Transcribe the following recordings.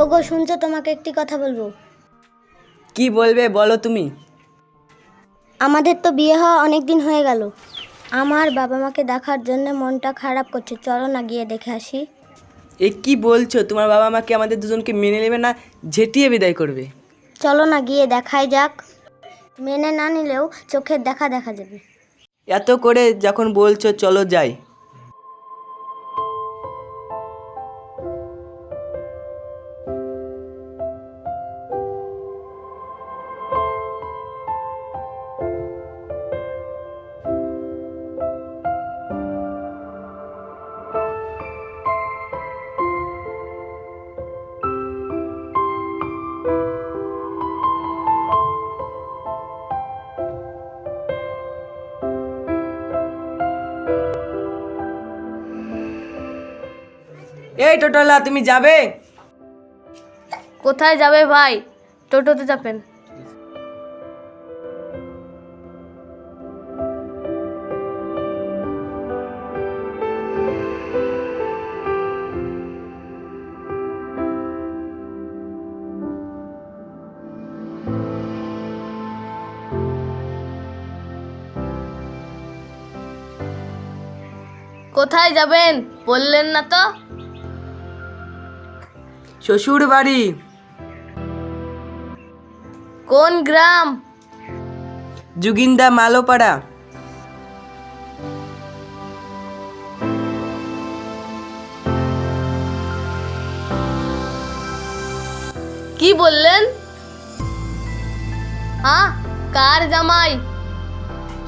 ওগো শুনছো, তোমাকে একটি কথা বলবো। কি বলবে বলো তুমি। আমাদের তো বিয়ে হওয়া অনেক দিন হয়ে গেল। আমার বাবা মাকে দেখার জন্য মনটা খারাপ করছে, চলো না গিয়ে দেখে আসি। এ কি বলছো? তোমার বাবা মা কি আমাদের দুজনকে মেনে নেবে না ঝেঁটিয়ে বিদায় করবে? চলো না গিয়ে দেখাই যাক। মেনে না নিলেও চোখের দেখা দেখা যাবে। এত করে যখন বলছো চলো যাই। এই টোটোলা, তুমি যাবে? কোথায় যাবে ভাই? টোটোতে চাপেন। কোথায় যাবেন বললেন না তো? শ্বশুর বাড়ি। কোন গ্রাম? জুগিন্দা মালোপাড়া। কি বললেন? হ্যাঁ, কার জামাই?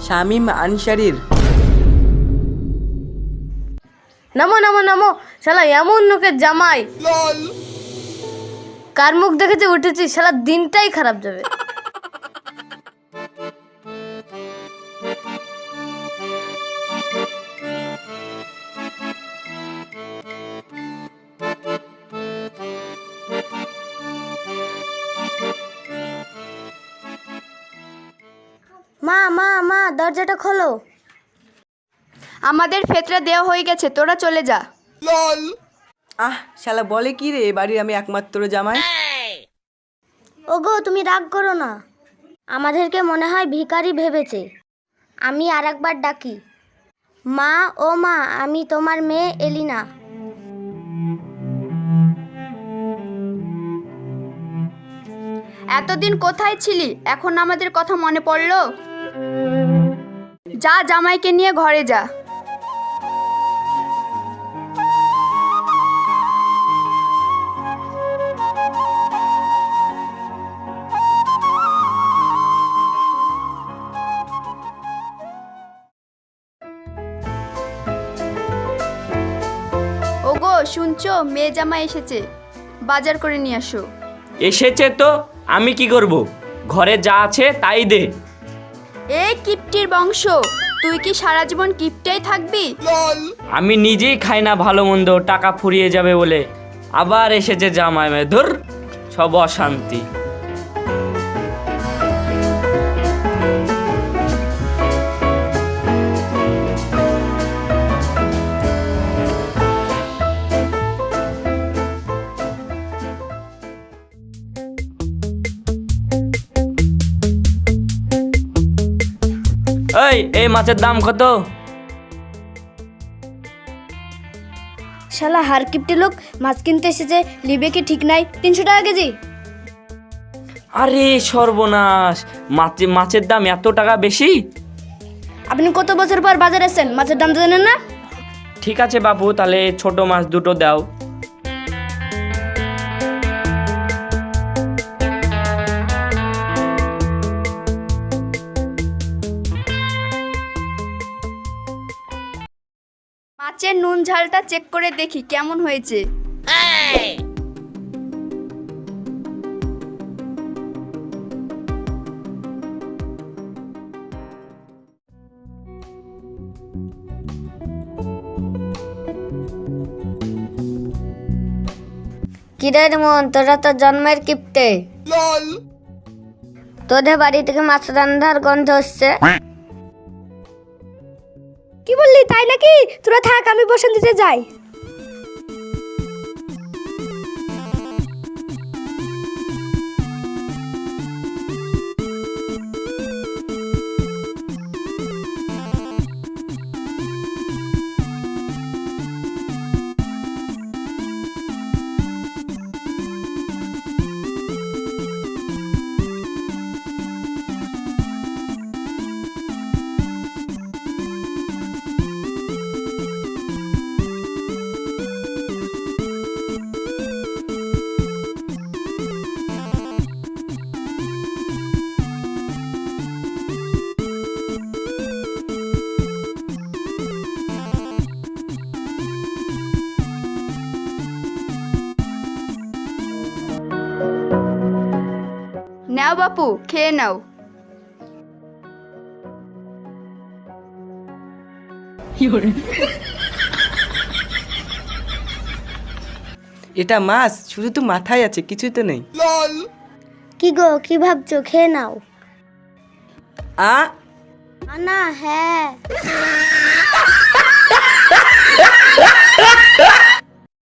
শামীম আনসারির। নামো নামো নামো, শালা এমন লোকের জামাই। কার মুখ দেখেছে উঠেছি, শালা দিনটাই খারাপ যাবে। মা মা মা, দরজাটা খোলো। আমাদের ফেতরা দেওয়া হয়ে গেছে, তোরা চলে যা। শালা বলে কি রে, বাড়ির আমি একমাত্র জামাই। ওগো তুমি রাগ করো না, আমাদেরকে মনে হয় ভিখারি ভেবেছে। আমি আরেকবার ডাকি। মা, ও মা, আমি তোমার মেয়ে এলিনা। এতদিন কোথায় ছিলি? এখন আমাদের কথা মনে পড়লো? যা, জামাইকে নিয়ে ঘরে যা। ওগো শুনছো, মেয়ে জামাই এসেছে, বাজার করে নিয়ে আসো। এসেছে তো আমি কি করব? ঘরে যা আছে তাই দে। এই কিপটির বংশ, তুই কি সারা জীবন কিপটাই থাকবি? আমি নিজেই খাই না ভালো মন্দ, টাকা ফুরিয়ে যাবে বলে আবার এসেছে জামাই। ধুর, সব অশান্তি। এই মাছের দাম কত? শালা হারকিপটি লোক মাছ কিনতে এসেছে, লিবে কি ঠিক নাই। 300 টাকা কেজি। আরে সর্বনাশ, মাছের দাম এত টাকা বেশি? আপনি কত বছর পর বাজারে এসেছেন, মাছের দাম জানেন না? ঠিক আছে বাবু, তাহলে ছোট মাছ দুটো দাও। মাছের নুন ঝালটা চেক করে দেখি কেমন হয়েছে। কিরে মন, তোরা তো জন্মের কিপটে। তোদের বাড়ি থেকে মাছ রান্নার গন্ধ হচ্ছে। কি বললি, তাই নাকি? তোরা থাক, আমি বসন্ত দিতে যাই। নাও বাপু, খেয়ে নাও। এটা মাছ, শুধু তো মাথায় আছে, কিছুই তো নেই। কি গো, কি ভাবছো? খেয়ে নাও। আ না, হ্যাঁ।